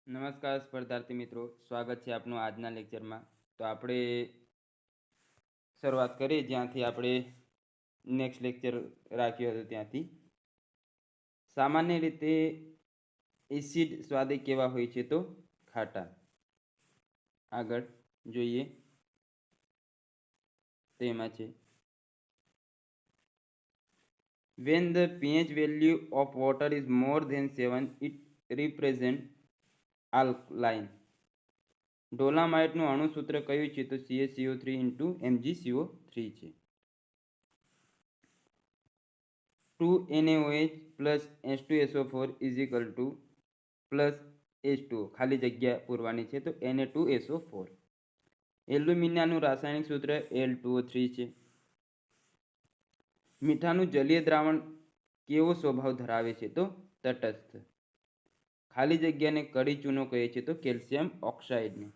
નમસ્કાર સ્પર્ધાર્થી મિત્રો, સ્વાગત છે આપનું આજના લેક્ચરમાં. તો આપણે શરૂઆત કરીએ જ્યાંથી આપણે નેક્સ્ટ લેક્ચર રાખ્યો હતો ત્યાંથી. સામાન્ય રીતે એસિડ સ્વાદે કેવા હોય છે? તો ખાટા. આગળ જોઈએ તેમાં છે when the pH value of water is more than 7 it represents alkaline. ડોલામાઇટનું અણુસૂત્ર કયું છે? તો CaCO3 into MgCO3 છે. 2NaOH plus H2SO4 is equal to plus H2O, ખાલી જગ્યા પૂરવાની છે તો Na2SO4. એલ્યુમિનિયમનું રાસાયણિક સૂત્ર Al2O3 છે. મીઠાનું જલીય દ્રાવણ કેવો સ્વભાવ ધરાવે છે? તો તટસ્થ. ખાલી જગ્યાને કડી ચૂનો કહે છે તો કેલ્શિયમ ઓક્સાઇડને.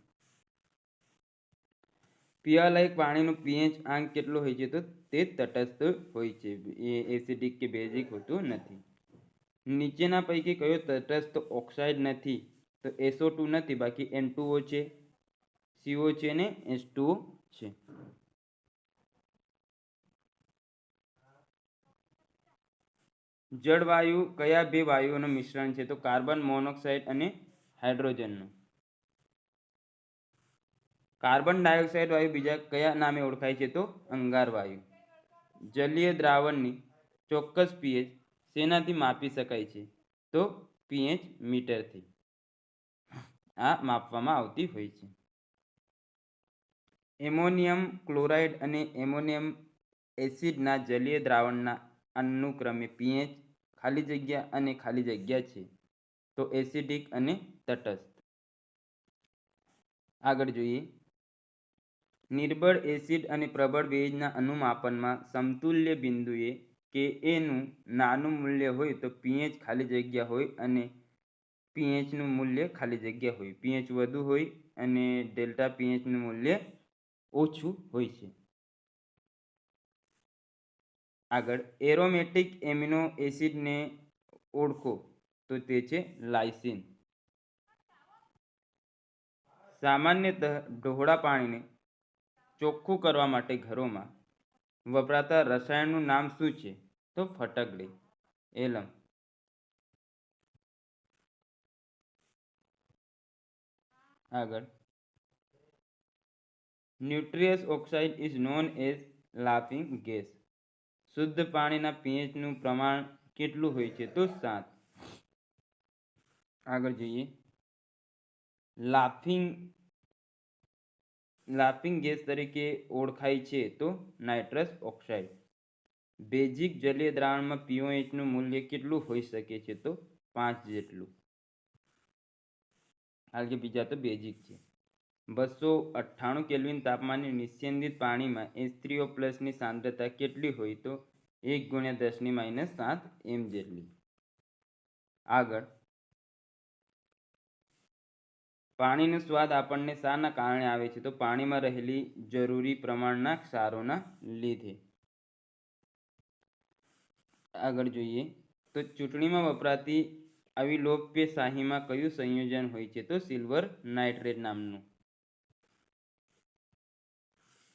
પીવાલાયક પાણીનું પીએચ આંક કેટલો હોય છે? તો તે તટસ્થ હોય છે, એ એસિડિક કે બેઝિક હોતું નથી. નીચેના પૈકી કયો તટસ્થ ઓક્સાઇડ નથી? તો SO2 નથી, બાકી N2O છે, CO છે ને H2O છે. જળવાયુ કયા બે વાયુઓનું મિશ્રણ છે? તો કાર્બન મોનોક્સાઇડ અને હાઇડ્રોજનનું. કાર્બન ડાયોક્સાઇડ વાયુ બીજા કયા નામે ઓળખાય છે? તો અંગાર વાયુ. જલીય દ્રાવણની ચોક્કસ પીએચ શેનાથી માપી શકાય છે? તો પીએચ મીટરથી આ માપવામાં આવતી હોય છે. એમોનિયમ ક્લોરાઇડ અને એમોનિયમ એસિડના જલીય દ્રાવણના અનુક્રમે પીએચ ખાલી જગ્યા અને ખાલી જગ્યા છે તો એસિડિક અને તટસ્થ. આગળ જોઈએ નિર્બળ એસિડ અને પ્રબળ બેઝના અનુમાપનમાં સમતુલ્ય બિંદુએ Ka નું નાનું મૂલ્ય હોય તો પીએચ ખાલી જગ્યા હોય અને પીએચનું મૂલ્ય ખાલી જગ્યા હોય. પીએચ વધુ હોય અને ડેલ્ટા પીએચનું મૂલ્ય ઓછું હોય છે. આગળ એરોમેટિક એમિનો એસિડને ઓળખો તો તે છે લાઇસિન. સામાન્યતઃ ઢોળા પાણીને ચોખ્ખું કરવા માટે ઘરોમાં વપરાતા રસાયણનું નામ શું છે? તો ફટકડી, એલમ. આગળ nitrous oxide is known as laughing gas. શુદ્ધ પાણીના પીએચનું પ્રમાણ કેટલું હોય છે? તો 7. આગળ જોઈએ લાફિંગ ગેસ તરીકે ઓળખાય છે તો નાઇટ્રસ ઓક્સાઇડ. બેઝિક જલીય દ્રાવણમાં પીઓએચનું મૂલ્ય કેટલું હોઈ શકે છે? તો 5 જેટલું. આગળ બીજા તો બેઝિક છે. 298 કેલ્વિન તાપમાને નિસ્યંદિત પાણીમાં H3O+ ની સાંદ્રતા કેટલી હોય? તો 1 × 10⁻⁷ m જેટલી. આગળ પાણીનો સ્વાદ આપણને શાના કારણે આવે છે? તો પાણીમાં રહેલી જરૂરી પ્રમાણના ક્ષારોના લીધે. આગળ જોઈએ તો ચૂંટણીમાં વપરાતી અવિલોપ્ય શાહીમાં કયું સંયોજન હોય છે? તો સિલ્વર નાઇટ્રેટ નામનું.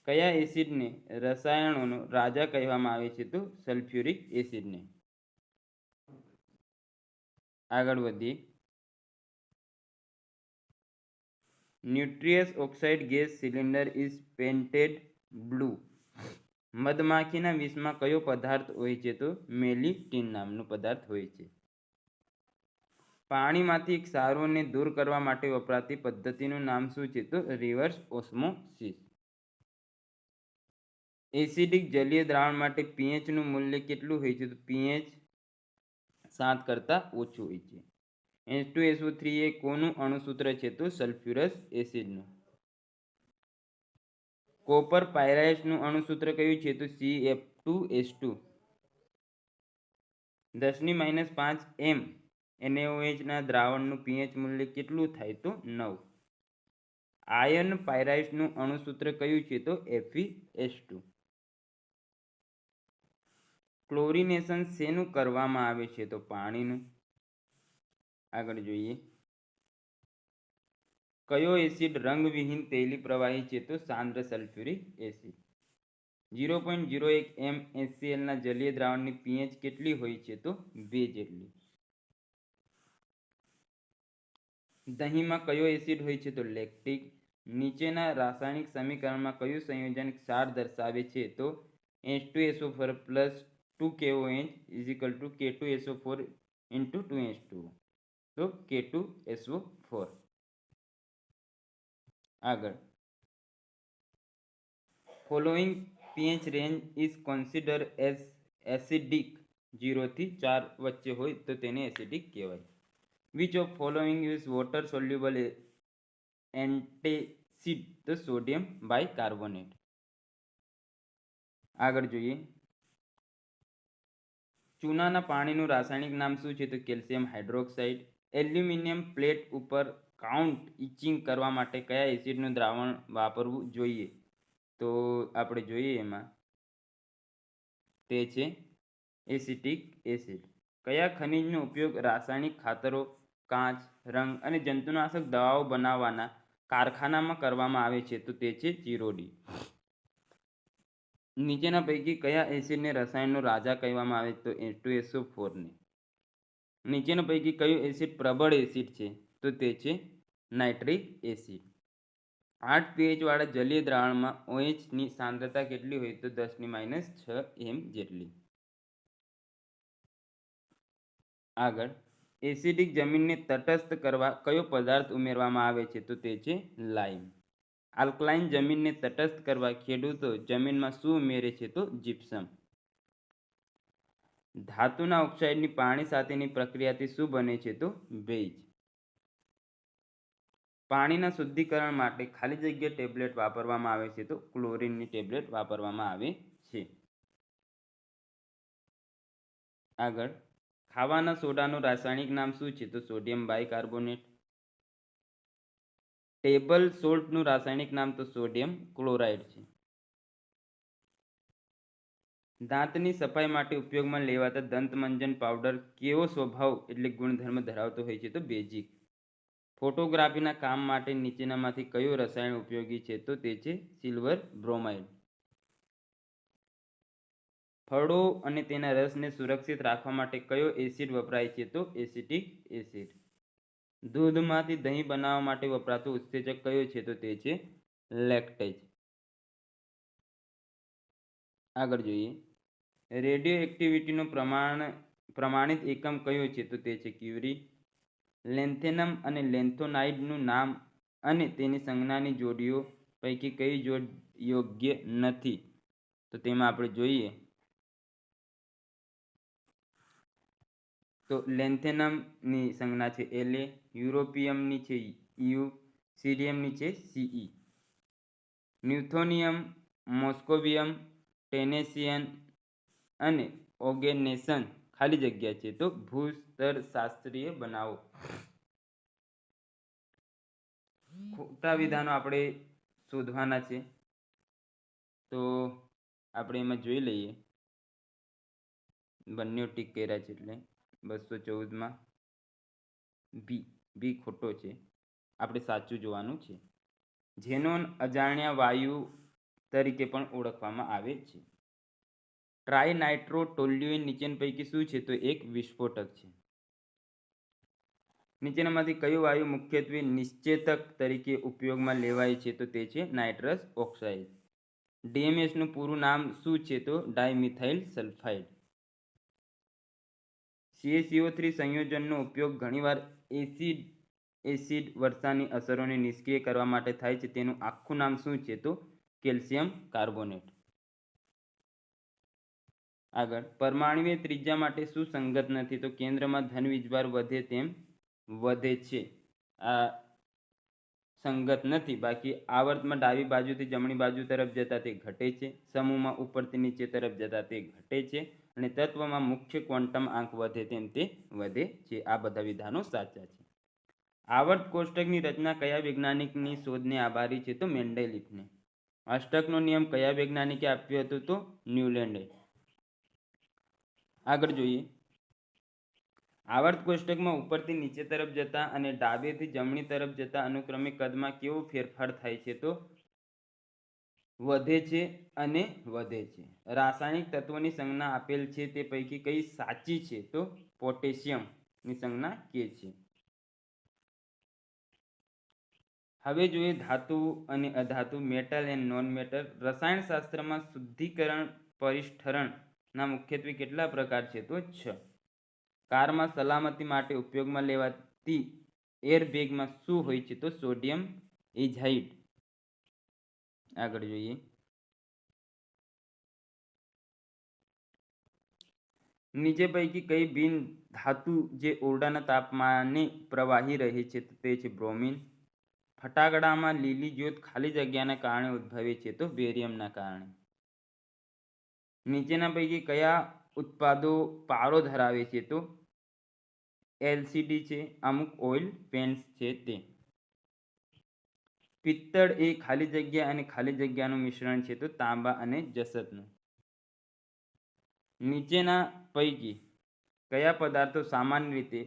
કયા એસિડને રસાયણોનો રાજા કહેવામાં આવે છે? તો સલ્ફ્યુરિક એસિડને. આગળ વધીએ nitrous oxide gas cylinder is painted blue. મધમાખીના વિષમાં કયો પદાર્થ હોય છે? તો મેલિટીન નામનો પદાર્થ હોય છે. પાણીમાંથી ક્ષારોને દૂર કરવા માટે વપરાતી પદ્ધતિનું નામ શું છે? તો રિવર્સ ઓસ્મોસિસ. એસિડિક જલીય દ્રાવણ માટે પીએચનું મૂલ્ય કેટલું હોય છે? તો પીએચ 7 કરતાં ઓછું હોય છે. H2SO3 એ કોનું અણુસૂત્ર છે? તો સલ્ફ્યુરસ એસિડનું. કોપર પાયરાઇટનું અણુસૂત્ર કયું છે? તો CF2S2. 10⁻⁵ m NaOH ના દ્રાવણનું પીએચ મૂલ્ય કેટલું થાય? તો 9. આયર્ન પાયરાઇટનું અણુસૂત્ર કયું છે? તો Fe(S2). ક્લોરિનેશન શેનું કરવામાં આવે છે? તો પાણીનું. આગળ જોઈએ કયો એસિડ રંગવિહીન તેલી પ્રવાહી છે? તો સાંદ્ર સલ્ફ્યુરિક એસિડ. 0.01 mScl ના જલીય દ્રાવણની pH કેટલી હોય છે? તો 2 જેટલી. દહીંમાં કયો એસિડ હોય છે? તો લેક્ટિક. નીચેના રાસાયણિક સમીકરણમાં કયું સંયોજન ક્ષાર દર્શાવે છે? તો H2SO4 plus 2KOH = K2SO4 × 2H2O. તો K2SO4. આગળ, following pH range is consider as acidic 0 થી 4 વચ્ચે હોય તો તેને એસિડિક કહેવાય. Which of following is water soluble antacid? તો સોડિયમ બાયકાર્બોનેટ. આગળ જોઈએ, ચૂનાના પાણીનું રાસાયણિક નામ શું છે? તો કેલ્શિયમ હાઇડ્રોક્સાઇડ. એલ્યુમિનિયમ પ્લેટ ઉપર કાઉન્ટ ઇચિંગ કરવા માટે કયા એસિડનું દ્રાવણ વાપરવું જોઈએ? તો આપણે જોઈએ એમાં તે છે એસિટિક એસિડ. કયા ખનિજનો ઉપયોગ રાસાયણિક ખાતરો, કાચ, રંગ અને જંતુનાશક દવાઓ બનાવવાના કારખાનામાં કરવામાં આવે છે? તો તે છે ચિરોડી. નીચેના પૈકી કયા એસિડને રસાયણનો રાજા કહેવામાં આવે? તો H2SO4 ને. નીચેના પૈકી કયું એસિડ પ્રબળ એસિડ છે? તો તે છે નાઇટ્રિક એસિડ. 8 pH વાળા જલીય દ્રાવણમાં OH ની સાંદ્રતા કેટલી હોય? તો 10⁻6 m જેટલી. આગળ, એસિડિક જમીનને તટસ્થ કરવા કયો પદાર્થ ઉમેરવામાં આવે છે? તો તે છે લાઇમ. આલ્કલાઇન જમીનને તટસ્થ કરવા ખેડૂતો જમીનમાં શું ઉમેરે છે? તો જીપ્સમ. ધાતુના ઓક્સાઇડની પાણી સાથેની પ્રક્રિયાથી શું બને છે? તો ભેજ. પાણીના શુદ્ધિકરણ માટે ખાલી જગ્યા ટેબ્લેટ વાપરવામાં આવે છે? તો ક્લોરીનની ટેબ્લેટ વાપરવામાં આવે છે. આગળ, ખાવાના સોડાનું રાસાયણિક નામ શું છે? તો સોડિયમ બાયકાર્બોનેટ. ટેબલ સોલ્ટનું રાસાયણિક નામ તો સોડિયમ ક્લોરાઇડ છે. દાંતની સફાઈ માટે ઉપયોગમાં લેવાતા દંતમંજન પાવડર કેવો સ્વભાવ એટલે ગુણધર્મ ધરાવતો હોય છે? તો બેઝિક. ફોટોગ્રાફીના કામ માટે નીચેનામાંથી કયું રસાયણ ઉપયોગી છે? તો તે છે સિલ્વર બ્રોમાઇડ. ફળો અને તેના રસને સુરક્ષિત રાખવા માટે કયો એસિડ વપરાય છે? તો એસિટિક એસિડ. દૂધમાંથી દહીં બનાવવા માટે વપરાતો ઉત્સેચક કયો છે? તો તે છે લેક્ટેજ. આગળ જોઈએ, રેડિયો એક્ટિવિટીનો પ્રમાણિત એકમ કયો છે? તો તે છે ક્યુરી. લેન્થેનમ અને લેન્થોનાઇડનું નામ અને તેની સંજ્ઞાની જોડીઓ પૈકી કઈ જોડ યોગ્ય નથી? તો તેમાં આપણે જોઈએ તો લેન્થેનમની સંજ્ઞા છે La, યુરોપિયમની છે Eu, સીરિયમની છે Ce. ન્યુથોનિયમ, મોસ્કોવિયમ, ટેનેસિયન અને ઓર્ગેનેસન ખાલી જગ્યા છે તો ભૂસ્તરશાસ્ત્રીય બનાવો. ખોટા વિધાનો આપણે શોધવાના છે તો આપણે એમાં જોઈ લઈએ. બંને ટીક કર્યા છે એટલે 214માં બી ખોટો છે, આપણે સાચું જોવાનું છે. ઝેનોન અજાણ્યા વાયુ તરીકે પણ ઓળખવામાં આવે છે. ટ્રાઇનાઇટ્રોટોલ્યુએન નીચેના પૈકી શું છે? તો એક વિસ્ફોટક છે. નીચેનામાંથી કયું વાયુ મુખ્યત્વે નિશ્ચેતક તરીકે ઉપયોગમાં લેવાય છે? તો તે છે નાઇટ્રસ ઓક્સાઇડ. ડીએમએસનું પૂરું નામ શું છે? તો ડાયમિથાઇલ સલ્ફાઇડ. CaCO3 સંયોજનનો ઉપયોગ ઘણીવાર એસિડ વર્ષાની અસરોને નિષ્ક્રિય કરવા માટે થાય છે. તેનું આખું નામ શું છે? તો કેલ્શિયમ કાર્બોનેટ. આગળ, પરમાણુય ત્રિજ્યા માટે શું સંગત નથી? તો કેન્દ્રમાં ધન વીજભાર વધે તેમ વધે છે. આ સંગત નથી. બાકી આવર્તમાં ડાબી બાજુથી જમણી બાજુ તરફ જતા તે ઘટે છે, સમૂહમાં ઉપરથી નીચે તરફ જતા તે ઘટે છે અને તત્વમાં મુખ્ય ક્વોન્ટમ આંક વધે તેમ તે વધે છે. આ બધા વિધાનો સાચા છે. આવર્ત કોષ્ટકની રચના કયા વૈજ્ઞાનિકની શોધને આભારી છે? તો મેન્ડેલિફને. અષ્ટકનો નિયમ કયા વૈજ્ઞાનિકે આપ્યો હતો? તો ન્યુલેન્ડે. આગળ જોઈએ, આવર્ત કોષ્ટકમાં ઉપરથી નીચે તરફ જતા અને ડાબેથી જમણી તરફ જતા અનુક્રમે કદમાં કેવો ફેરફાર થાય છે? તો વધે છે અને વધે છે. રાસાયણિક તત્વોની સંજ્ઞા આપેલ છે તે પૈકી કઈ સાચી છે? તો પોટેશિયમની સંજ્ઞા કે છે. હવે જોઈએ ધાતુ અને અધાતુ, મેટલ એન્ડ નોન મેટલ. રસાયણશાસ્ત્રમાં શુદ્ધિકરણ પરિષ્ઠરણના મુખ્યત્વે કેટલા પ્રકાર છે? તો 6. કારમાં સલામતી માટે ઉપયોગમાં લેવાતી એરબેગમાં શું હોય છે? તો સોડિયમ એઝાઇડ. આગળ જોઈએ. નીચે પૈકી કઈ બિન ધાતુ જે ઓરડાના તાપમાને પ્રવાહી રહે છે? તો તે છે બ્રોમિન. ફટાકડામાં લીલી જ્યોત ખાલી જગ્યાના કારણે ઉદ્ભવે છે? તો બેરિયમના કારણે. નીચેના પૈકી કયા ઉત્પાદો પારો ધરાવે છે? તો એલસીડી છે, અમુક ઓઇલ પેન્ટ્સ છે તે. પિત્તળ એ ખાલી જગ્યા અને ખાલી જગ્યાનું મિશ્રણ છે? તો તાંબા અને જસતનું. નીચેના પૈકી કયા પદાર્થો સામાન્ય રીતે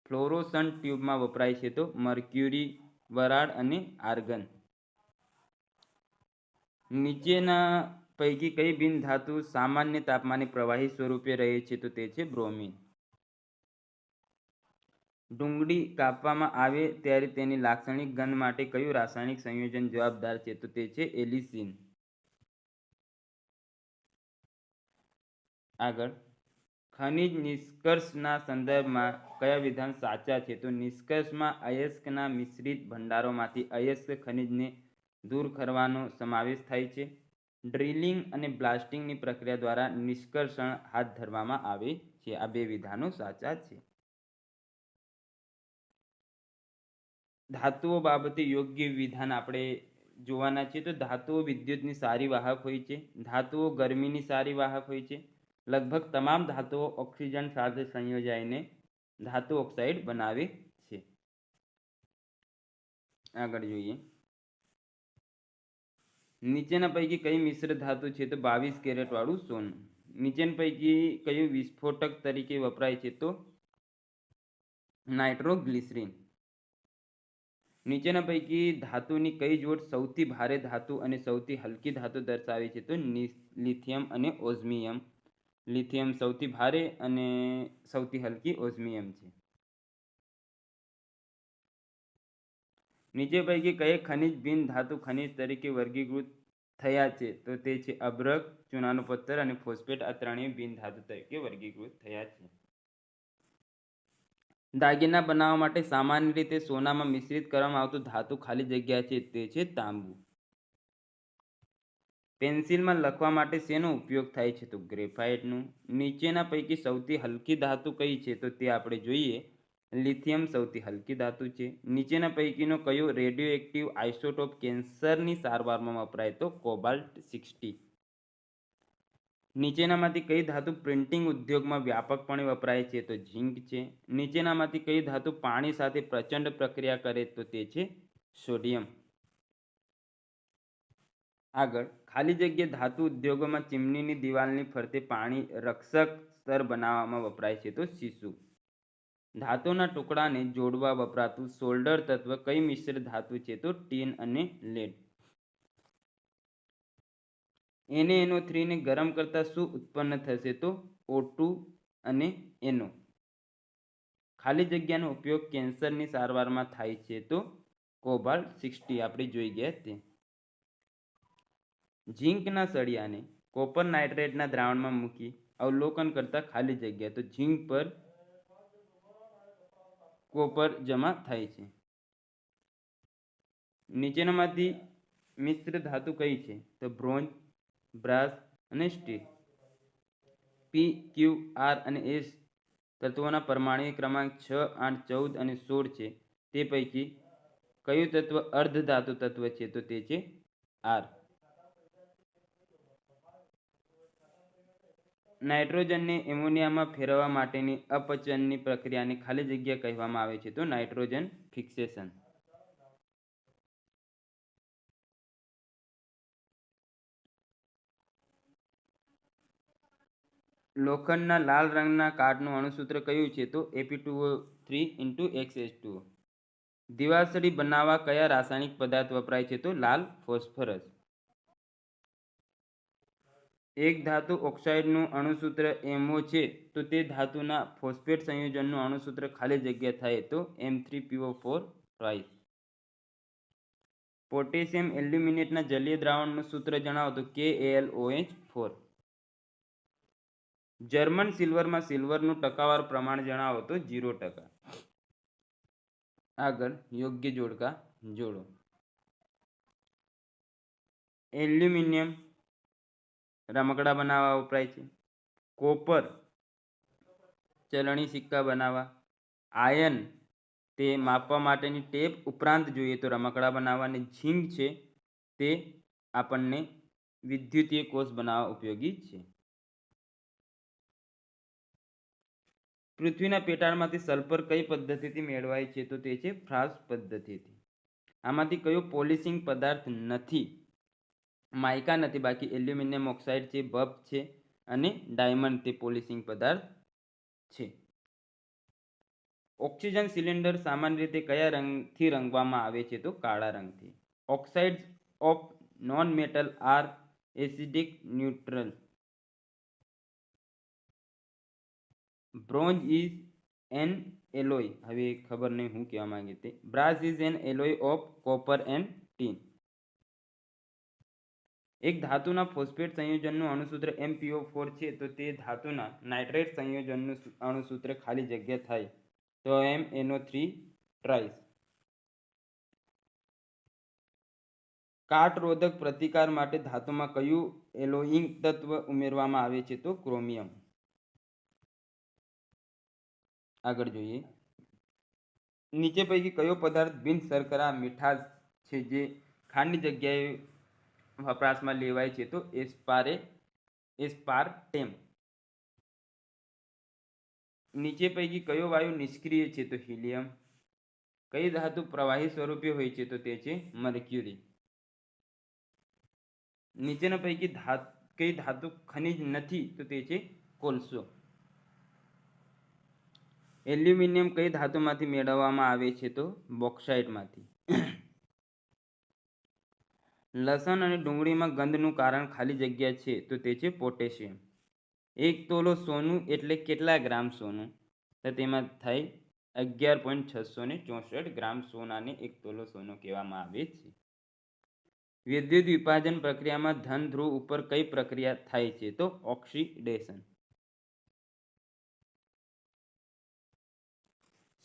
ફ્લોરોસન્ટ ટ્યુબમાં વપરાય છે? તો મર્ક્યુરી, વરાળ અને આર્ગન. નીચેના પૈકી કઈ બિન ધાતુ સામાન્ય તાપમાને પ્રવાહી સ્વરૂપે રહે છે? તો તે છે બ્રોમિન. ડુંગળી કાપવામાં આવે ત્યારે તેની લાક્ષણિક ગંધ માટે કયું રાસાયણિક સંયોજન જવાબદાર છે? તો તે છે એલિસિન. આગળ, ખનિજ નિષ્કર્ષના સંદર્ભમાં કયા વિધાન સાચા છે? તો નિષ્કર્ષમાં અયસ્કના મિશ્રિત ભંડારોમાંથી અયસ્ક ખનિજને દૂર કરવાનો સમાવેશ થાય છે. ડ્રિલિંગ અને બ્લાસ્ટિંગની પ્રક્રિયા દ્વારા નિષ્કર્ષણ હાથ ધરવામાં આવે છે. આ બે વિધાનો સાચા છે. ધાતુઓ બાબતે યોગ્ય વિધાન આપણે જોવાના છીએ. તો ધાતુઓ વિદ્યુતની સારી વાહક હોય છે. ધાતુઓ ગરમીની સારી વાહક હોય છે. લગભગ તમામ ધાતુઓ ઓક્સિજન સાથે સંયોજાઈને ધાતુ ઓક્સાઇડ બનાવે છે. આગળ જોઈએ. નીચેના પૈકી કઈ મિશ્ર ધાતુ છે? તો 22 કેરેટ વાળું સોનું. નીચેના પૈકી કયું વિસ્ફોટક તરીકે વપરાય છે? તો નાઇટ્રોગ્લિસરીન. નીચેના પૈકી ધાતુની કઈ જોડ સૌથી ભારે ધાતુ અને સૌથી હલકી ધાતુ દર્શાવે છે? તો લિથિયમ અને ઓઝમિયમ. લિથિયમ સૌથી ભારે અને સૌથી હલકી ઓઝમિયમ છે. નીચે પૈકી કઈ ખનિજ બિન ધાતુ ખનિજ તરીકે વર્ગીકૃત થયા છે? તો તે છે અભ્રક, ચૂનાનો પથ્થર અને ફોસ્ફેટ. આ ત્રણેય બિન ધાતુ તરીકે વર્ગીકૃત થયા છે. દાગીના બનાવવા માટે સામાન્ય રીતે સોનામાં મિશ્રિત કરવામાં આવતું ધાતુ ખાલી જગ્યા છે તે છે તાંબુ. પેન્સિલમાં લખવા માટે શેનો ઉપયોગ થાય છે? તો ગ્રેફાઇટનું. નીચેના પૈકી સૌથી હલકી ધાતુ કઈ છે? તો તે આપણે જોઈએ. લિથિયમ સૌથી હલકી ધાતુ છે. નીચેના પૈકીનો કયો રેડિયો એક્ટિવ આઇસોટોપ કેન્સરની સારવારમાં વપરાય? તો કોબાલ્ટ 60. નીચેનામાંથી કઈ ધાતુ પ્રિન્ટિંગ ઉદ્યોગમાં વ્યાપકપણે વપરાય છે? તો ઝિંક છે. નીચેનામાંથી કઈ ધાતુ પાણી સાથે પ્રચંડ પ્રક્રિયા કરે? તો તે છે સોડિયમ. આગળ, ખાલી જગ્યા ધાતુ ઉદ્યોગોમાં ચીમનીની દિવાલની ફરતે પાણી રક્ષક સ્તર બનાવવામાં વપરાય છે? તો સીસુ. ધાતુના ટુકડાને જોડવા વપરાતું સોલ્ડર તત્વ કઈ મિશ્ર ધાતુ છે? તો ટીન અને લેડ. NaNO3 ને ગરમ કરતા શું ઉત્પન્ન થશે? તો O2 અને NO. ખાલી જગ્યાનો ઉપયોગ કેન્સરની સારવારમાં થાય છે? તો કોબાલ્ટ 60 આપણે જોઈ ગયા તે. ઝિંકના સળિયાને કોપર નાઇટ્રેટના દ્રાવણમાં મૂકી અવલોકન કરતા ખાલી જગ્યા. તો ઝિંક પર કોપર જમા થાય છે. નીચેનામાંથી મિશ્ર ધાતુ કઈ છે? તો બ્રોન્ઝ, બ્રાસ અને સ્ટીલ. P, Q, R અને S તત્વોના પરમાણ્વીય ક્રમાંક 6, 8, 14 અને 16 છે. તે પૈકી કયું તત્વ અર્ધધાતુ તત્વ છે? તો તે છે R. નાઇટ્રોજનને એમોનિયામાં ફેરવવા માટેની અપચનની પ્રક્રિયાને ખાલી જગ્યા કહેવામાં આવે છે? તો નાઇટ્રોજન ફિક્સેશન. લોખંડના લાલ રંગના કાર્ડનું અણુસૂત્ર કયું છે? તો Fe2O3 × દિવાસળી બનાવવા કયા રાસાયણિક પદાર્થ વપરાય છે? તો લાલ ફોસ્ફરસ. એક ધાતુ ઓક્સાઇડનું અણુસૂત્ર MO છે તો તે ધાતુના ફોસ્ફેટ સંયોજનનું અણુસૂત્ર ખાલી જગ્યા થાય તો M3PO4 ટ્વાઇસ. પોટેશિયમ એલ્યુમિનેટના જલીય દ્રાવણનું સૂત્ર જણાવો તો KAlOH4. જર્મન સિલ્વરમાં સિલ્વરનું ટકાવાર પ્રમાણ જણાવો તો 0%. આગળ યોગ્ય જોડકા જોડો. એલ્યુમિનિયમ રમકડા બનાવવા વપરાય છે. કોપર ચલણી સિક્કા બનાવવા. આયર્ન તે માપવા માટેની ટેપ ઉપરાંત જોઈએ તો રમકડા બનાવવાની. ઝીંક છે તે આપણને વિદ્યુતીય કોષ બનાવવા ઉપયોગી છે. પૃથ્વીના પેટાળમાંથી સલ્ફર કઈ પદ્ધતિથી મેળવાય છે? તો તે છે ફ્રાસ્ટ પદ્ધતિથી. આમાંથી કયો પોલિશિંગ પદાર્થ નથી? માઇકા નથી, બાકી એલ્યુમિનિયમ ઓક્સાઇડ છે, બફ છે અને ડાયમંડ તે પોલિશિંગ પદાર્થ છે. ઓક્સિજન સિલિન્ડર સામાન્ય રીતે કયા રંગથી રંગવામાં આવે છે? તો કાળા રંગથી. Oxides of non metal are acidic neutral. Bronze is an alloy. હવે ખબર નહીં હું કહેવા માંગે તે. Brass is an alloy of copper and tin. એક ધાતુના ફોસ્ફેટ સંયોજનનું અણુસૂત્ર MPO4 છે તો તે ધાતુના નાઇટ્રેટ સંયોજનનું અણુસૂત્ર ખાલી જગ્યા થાય તો MnO3 ટ્રાઇસ. કાટરોધક પ્રતિકાર માટે ધાતુમાં કયું એલોયિંગ તત્વ ઉમેરવામાં આવે છે? તો ક્રોમિયમ. આગળ જોઈએ. નીચે પૈકી કયો પદાર્થ બિન શર્કરા મીઠાશ છે જે ખાંડની જગ્યાએ વપરાશમાં લેવાય છે? તો એસ્પાર્ટેમ. નીચે પૈકી કયો વાયુ નિષ્ક્રિય છે? તો હિલિયમ. કઈ ધાતુ પ્રવાહી સ્વરૂપે હોય છે? તો તે છે મર્ક્યુરી. નીચેના પૈકી કઈ ધાતુ ખનિજ નથી? તો તે છે કોલસો. એલ્યુમિનિયમ કઈ ધાતુમાંથી મેળવવામાં આવે છે? તો બોક્સાઇટમાંથી. લસણ અને ડુંગળીમાં ગંધનું કારણ ખાલી જગ્યા છે તો તે છે પોટેશિયમ. 1 તોલો સોનું એટલે કેટલા ગ્રામ સોનું? તો તેમાં થાય 11.664 ગ્રામ સોનાને 1 તોલો સોનું કહેવામાં આવે છે. વિદ્યુત વિભાજન પ્રક્રિયામાં ધન ધ્રુવ ઉપર કઈ પ્રક્રિયા થાય છે? તો ઓક્સિડેશન.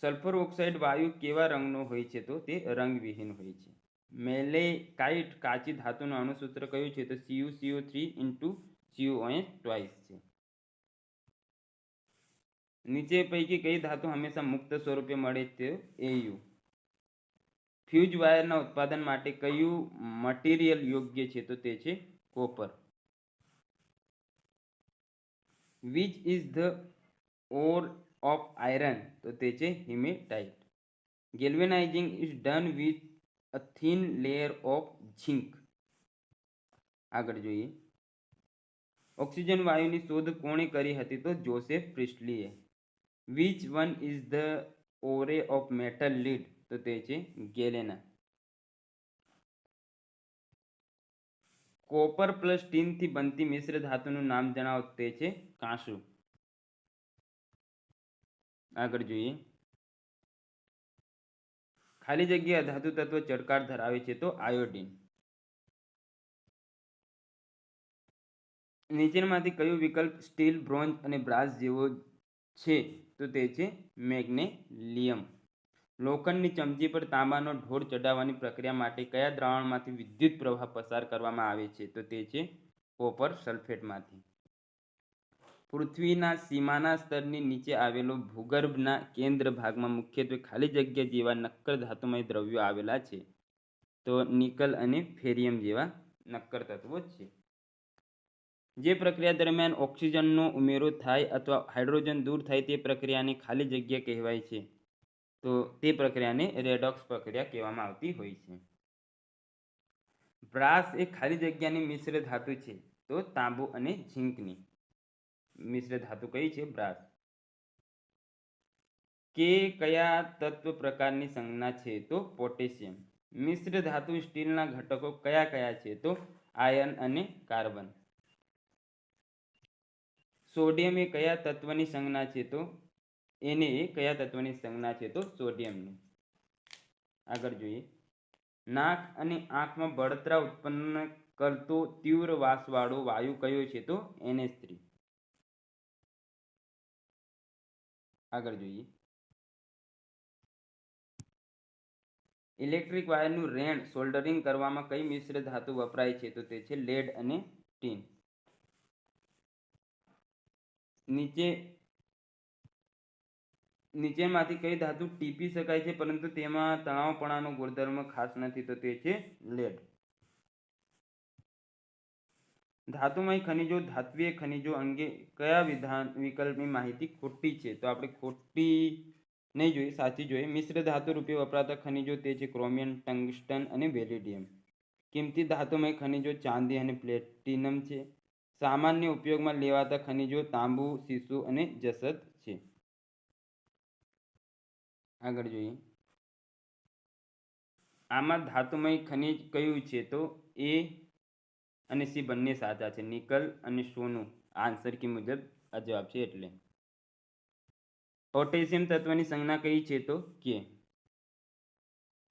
સલ્ફર ઓક્સાઇડ વાયુ કેવા રંગનો હોય છે? તો તે રંગવિહીન હોય છે. મેલેકાઇટ કાચી ધાતુનું અણુસૂત્ર કયું છે? તો CuCO3 × CuOH ટ્વાઇસ છે. નીચે પૈકી કઈ ધાતુ હંમેશા મુક્ત સ્વરૂપે મળે તે? Au. ફ્યુઝ વાયરના ઉત્પાદન માટે કયું મટીરિયલ યોગ્ય છે? તો તે છે copper. Which is the ore of iron? તો તે છે haematite. Galvanizing is done with a thin layer of zinc. આગળ જોઈએ. ઓક્સિજન વાયુની શોધ કોણે કરી હતી? તો જોસેફ પ્રિસ્ટલીએ. Which one is the ore of metal lead? તો તે છે ગેલેના. કોપર પ્લસ ટીનથી બનતી મિશ્ર ધાતુનું નામ જણાવો. તે છે કાંસુ. આગળ જોઈએ. ખાલી જગ્યા ધાતુ તત્વ ચળકાટ ધરાવે છે તો આયોડીન. નીચેનામાંથી કયું વિકલ્પ સ્ટીલ, બ્રોન્ઝ અને બ્રાસ જેવો છે? તો તે છે મેગ્નેલિયમ. લોખંડની ચમચી પર તાંબાનો ઢોળ ચડાવવાની પ્રક્રિયા માટે કયા દ્રાવણમાંથી વિદ્યુત પ્રવાહ પસાર કરવામાં આવે છે? તો તે છે કોપર સલ્ફેટમાંથી. પૃથ્વીના સીમાના સ્તરની નીચે આવેલો ભૂગર્ભના કેન્દ્ર ભાગમાં મુખ્યત્વે ખાલી જગ્યા જેવા નક્કર ધાતુમય દ્રવ્યો આવેલા છે. તો નિકલ અને ફેરિયમ જેવા નક્કર તત્વો છે. જે પ્રક્રિયા દરમિયાન ઓક્સિજનનો ઉમેરો થાય અથવા હાઇડ્રોજન દૂર થાય તે પ્રક્રિયાને ખાલી જગ્યા કહેવાય છે. તો તે પ્રક્રિયાને રેડોક્સ પ્રક્રિયા કહેવામાં આવતી હોય છે. બ્રાસ એ ખાલી જગ્યાની મિશ્ર ધાતુ છે તો તાંબુ અને ઝીંકની. મિશ્ર ધાતુ કઈ છે? બ્રાસ. કે કયા તત્વ પ્રકારની સંજ્ઞા છે? તો પોટેશિયમ. મિશ્ર ધાતુ સ્ટીલના ઘટકો કયા કયા છે? તો આયર્ન અને કાર્બન. સોડિયમ એ કયા તત્વની સંજ્ઞા છે? તો એને એ કયા તત્વની સંજ્ઞા છે? તો સોડિયમની. આગળ જોઈએ, નાક અને આંખમાં બળતરા ઉત્પન્ન કરતો તીવ્ર વાસવાળો વાયુ કયો છે? તો NH3. આગળ જોઈએ, ઇલેક્ટ્રિક વાયરનું રેણ સોલ્ડરિંગ કરવામાં કઈ મિશ્ર ધાતુ વપરાય છે? તો તે છે લેડ અને ટીન. નીચેમાંથી કઈ ધાતુ ટીપી શકાય છે પરંતુ તેમાં તણાવપણાનો ગુણધર્મ ખાસ નથી? તો તે છે લેડ. ધાતુમય ખનિજો ધાત્વિય ખનિજો અંગે કયા વિકલ્પની માહિતી ખોટી છે? તો આપણે ખોટી નહીં જોઈએ, સાચી જોઈએ. મિશ્ર ધાતુ રૂપે વપરાતા ખનિજો તે છે ક્રોમિયમ, ટંગસ્ટન અને બેરિલિયમ. કિંમતી ધાતુમય ખનિજો ચાંદી અને પ્લેટિનમ છે. સામાન્ય ઉપયોગમાં લેવાતા ખનિજો તાંબુ, સીસુ અને જસત છે. આગળ જોઈએ, આમાં ધાતુમય ખનિજ કયું છે? તો એ અને સી બંને સાચા છે. નિકલ અને સોનું આન્સર કી મુજબ આ જવાબ છે એટલે. પોટેશિયમ તત્વની સંજ્ઞા કઈ છે? તો કે.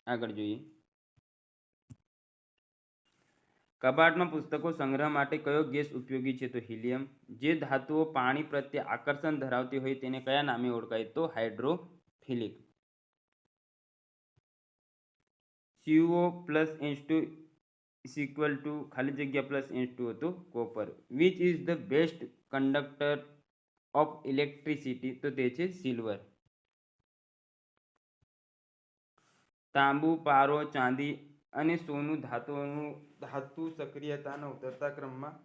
આગળ જોઈએ, કબાટમાં પુસ્તકો સંગ્રહ માટે કયો ગેસ ઉપયોગી છે? તો હિલિયમ. જે ધાતુઓ પાણી પ્રત્યે આકર્ષણ ધરાવતી હોય તેને કયા નામે ઓળખાય? તો હાઇડ્રોફિલિક. CO પ્લસ H2 ખાલી જગ્યા પ્લસ H2 હતું copper. Which is the best conductor of electricity? તો તે છે સિલ્વર. તાંબુ, પારો, ચાંદી અને સોનું ધાતુ સક્રિયતાના ઉતરતા ક્રમમાં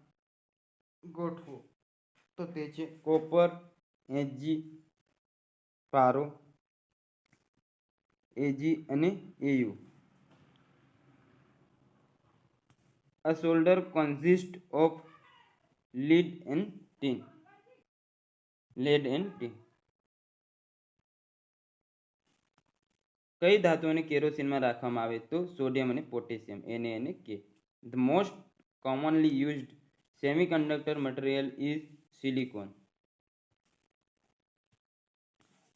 ગોઠવો. તો તે છે કોપર, Hg, પારો, Ag અને Au. A solder consists of lead and tin. કઈ ધાતુઓને કેરોસીનમાં રાખવામાં આવે? તો સોડિયમ અને પોટેશિયમ, Na અને K. The most commonly used semiconductor material is silicon.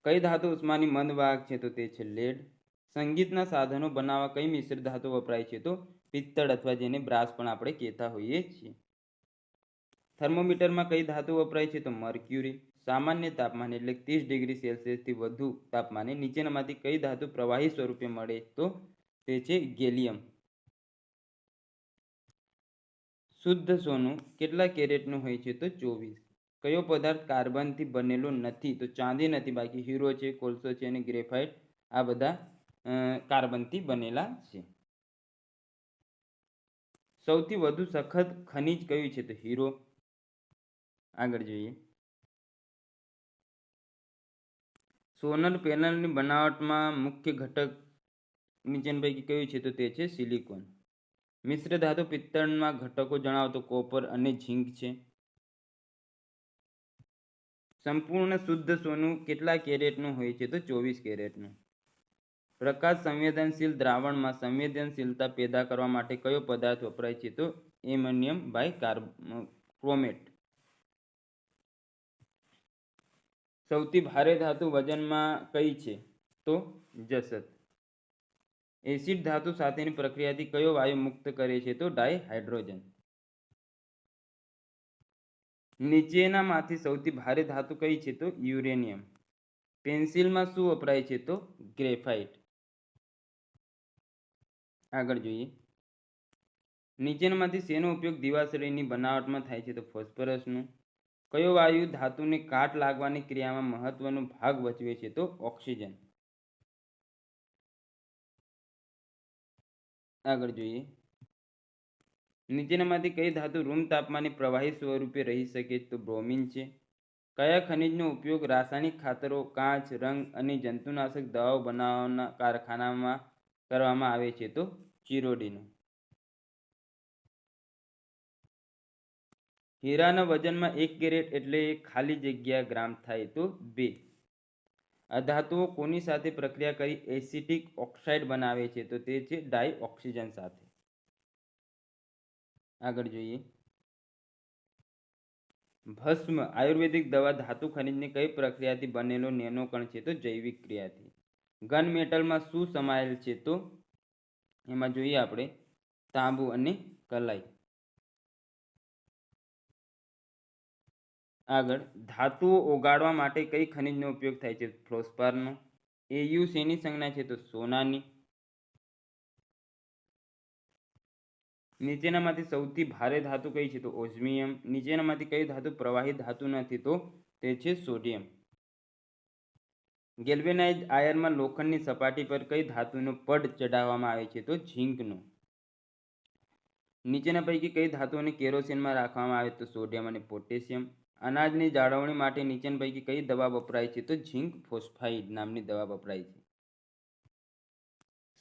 કઈ ધાતુ ઉષ્માની મંદ વાહક છે? તો તે છે લેડ. સંગીતના સાધનો બનાવવા કઈ મિશ્ર ધાતુ વપરાય છે? તો પિત્તળ અથવા જેને બ્રાસ પણ આપણે કહેતા હોઈએ છીએ. થર્મોમીટરમાં કઈ ધાતુ વપરાય છે? તો મર્ક્યુરી. સામાન્ય તાપમાને એટલે 30 ડિગ્રી સેલ્સિયસથી વધુ તાપમાને નીચેનામાંથી કઈ ધાતુ પ્રવાહી સ્વરૂપે મળે? તો તે છે ગેલિયમ. શુદ્ધ સોનું કેટલા કેરેટનું હોય છે? તો 24. કયો પદાર્થ કાર્બનથી બનેલો નથી? તો ચાંદી નથી, બાકી હીરો છે, કોલસો છે અને ગ્રેફાઇટ આ બધા કાર્બનથી બનેલા છે. સૌથી વધુ સખત ખનિજ કયું છે? તો હીરો. આગળ જોઈએ, સોલર પેનલની બનાવટમાં મુખ્ય ઘટક નીચેના પૈકી કયું છે? તો તે છે સિલિકોન. મિશ્ર ધાતુ પિત્તળમાં ઘટકો જણાવો. તો કોપર અને ઝિંક છે. સંપૂર્ણ શુદ્ધ સોનું કેટલા કેરેટનું હોય છે? તો 24 કેરેટનું. પ્રકાશ સંવેદનશીલ દ્રાવણમાં સંવેદનશીલતા પેદા કરવા માટે કયો પદાર્થ વપરાય છે? તો એમોનિયમ બાયકાર્બોનેટ. સૌથી ભારે ધાતુ વજનમાં કઈ છે? તો જસત. એસિડ ધાતુ સાથેની પ્રક્રિયાથી કયો વાયુ મુક્ત કરે છે? તો ડાયહાઇડ્રોજન. નીચેનામાંથી સૌથી ભારે ધાતુ કઈ છે? તો યુરેનિયમ. પેન્સિલમાં શું વપરાય છે? તો ગ્રેફાઇટ. આગળ જોઈએ, નીચેનામાંથી શેનો ઉપયોગ દિવાસળીની બનાવટમાં થાય છે? તો ફોસ્ફરસનો. કયો વાયુ ધાતુને કાટ લાગવાની ક્રિયામાં મહત્વનો ભાગ ભજવે છે? તો ઓક્સિજન. આગળ જોઈએ, નીચેનામાંથી કઈ ધાતુ રૂમ તાપમાને પ્રવાહી સ્વરૂપે રહી શકે? તો બ્રોમિન છે. કયા ખનિજનો ઉપયોગ રાસાયણિક ખાતરો, કાચ, રંગ અને જંતુનાશક દવાઓ બનાવવાના કારખાનામાં કરવામાં આવે છે? તો ચિરોડીનો. હીરાના વજનમાં 1 કેરેટ એટલે ખાલી જગ્યા ગ્રામ થાય તો 2. અધાતુઓ કોની સાથે પ્રક્રિયા કરી એસિટિક ઓક્સાઇડ બનાવે છે તો તે છે ડાયઓક્સિજન સાથે. આગળ જોઈએ. ભસ્મ આયુર્વેદિક દવા ધાતુ ખનિજની કઈ પ્રક્રિયાથી બનેલો નેનો કણ છે તો જૈવિક ક્રિયાથી. ગન મેટલમાં શું સમાયેલ છે તો એમાં જોઈએ આપણે તાંબુ અને કલાઈ. આગળ ધાતુઓ ઓગાળવા માટે કઈ ખનિજનો ઉપયોગ થાય છે ફ્લોસ્પારનો. એયુ શેની સંજ્ઞા છે તો સોનાની. નીચેનામાંથી સૌથી ભારે ધાતુ કઈ છે તો ઓસ્મિયમ. નીચેનામાંથી કઈ ધાતુ પ્રવાહી ધાતુ નથી તો તે છે સોડિયમ. ગેલ્વેનાઇઝ આયરમાં લોખંડની સપાટી પર કઈ ધાતુનો પડ ચડાવવામાં આવે છે તો ઝીંકનો. નીચેના પૈકી કઈ ધાતુઓને કેરોસીનમાં રાખવામાં આવે તો સોડિયમ અને પોટેશિયમ. અનાજની જાળવણી માટે નીચેના પૈકી કઈ દવા વપરાય છે તો ઝીંક ફોસ્ફાઇડ નામની દવા વપરાય છે.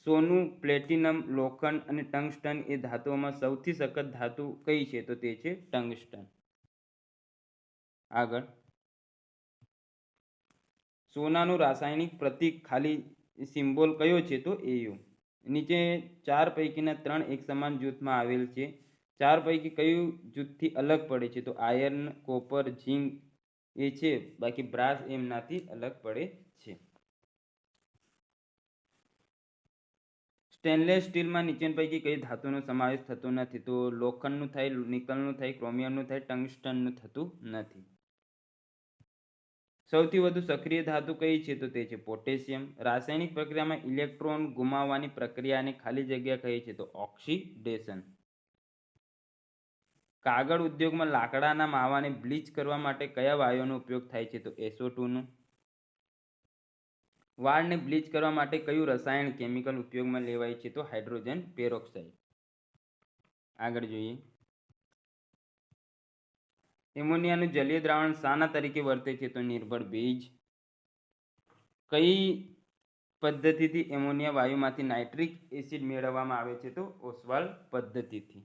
સોનું, પ્લેટિનમ, લોખંડ અને ટંગસ્ટન એ ધાતુઓમાં સૌથી સખત ધાતુ કઈ છે તો તે છે ટંગસ્ટન. આગળ સોનાનું રાસાયણિક પ્રતીક ખાલી સિમ્બોલ કયો છે તો એયુ. નીચે 4 પૈકીના 3 એક સમાન જૂથમાં આવેલ છે. 4 પૈકી કયું જૂથથી અલગ પડે છે તો આયર્ન, કોપર, ઝીંક એ છે, બાકી બ્રાસ એમનાથી અલગ પડે છે. સ્ટેનલેસ સ્ટીલમાં નીચેના પૈકી કઈ ધાતુનો સમાવેશ થતો નથી તો લોખંડનું થાય, નિકલનું થાય, ક્રોમિયમનું થાય, ટંગસ્ટનનું થતું નથી. સૌથી વધુ સક્રિય ધાતુ કઈ છે તો તે છે પોટેશિયમ. રાસાયણિક પ્રક્રિયામાં ઇલેક્ટ્રોન ગુમાવવાની પ્રક્રિયાને ખાલી જગ્યા કહે છે તો ઓક્સિડેશન. કાગળ ઉદ્યોગમાં લાકડાના માવાને બ્લીચ કરવા માટે કયા વાયુનો ઉપયોગ થાય છે તો SO2 નો. વાળને બ્લીચ કરવા માટે કયું રસાયણ કેમિકલ ઉપયોગમાં લેવાય છે તો હાઇડ્રોજન પેરોક્સાઇડ. આગળ જોઈએ. એમોનિયાનું જલીય દ્રાવણ શાના તરીકે વર્તે છે તો નિર્બળ બેઝ. કઈ પદ્ધતિથી એમોનિયા વાયુમાંથી નાઇટ્રિક એસિડ મેળવવામાં આવે છે તો ઓસ્વાલ્ડ પદ્ધતિથી.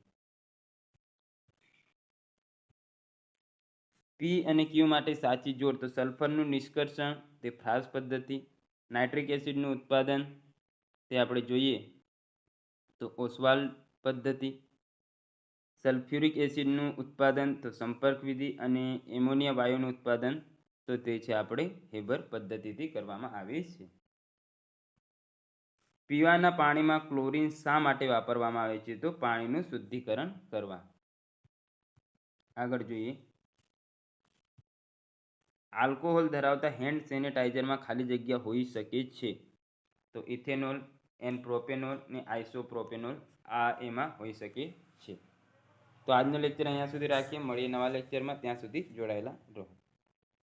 પી અને ક્યુ માટે સાચી જોડ તો સલ્ફરનું નિષ્કર્ષણ તે ફ્રાસ પદ્ધતિ. નાઇટ્રિક એસિડનું ઉત્પાદન તે આપણે જોઈએ તો ઓસ્વાલ્ડ પદ્ધતિ. સલ્ફ્યુરિક એસિડનું ઉત્પાદન તો સંપર્ક વિધિ અને એમોનિયા વાયુનું ઉત્પાદન તો તે છે આપણે હેબર પદ્ધતિથી કરવામાં આવે છે. પીવાના પાણીમાં ક્લોરીન શા માટે વાપરવામાં આવે છે તો પાણીનું શુદ્ધિકરણ કરવા. આગળ જોઈએ. આલ્કોહોલ ધરાવતા હેન્ડ સેનેટાઇઝરમાં ખાલી જગ્યા હોઈ શકે છે તો ઇથેનોલ, એન પ્રોપેનોલ ને આઇસોપ્રોપેનોલ આ એમાં હોઈ શકે છે. તો આજનો લેક્ચર અહીંયા સુધી રાખીએ. મળીએ નવા લેક્ચરમાં. ત્યાં સુધી જોડાયેલા રહો.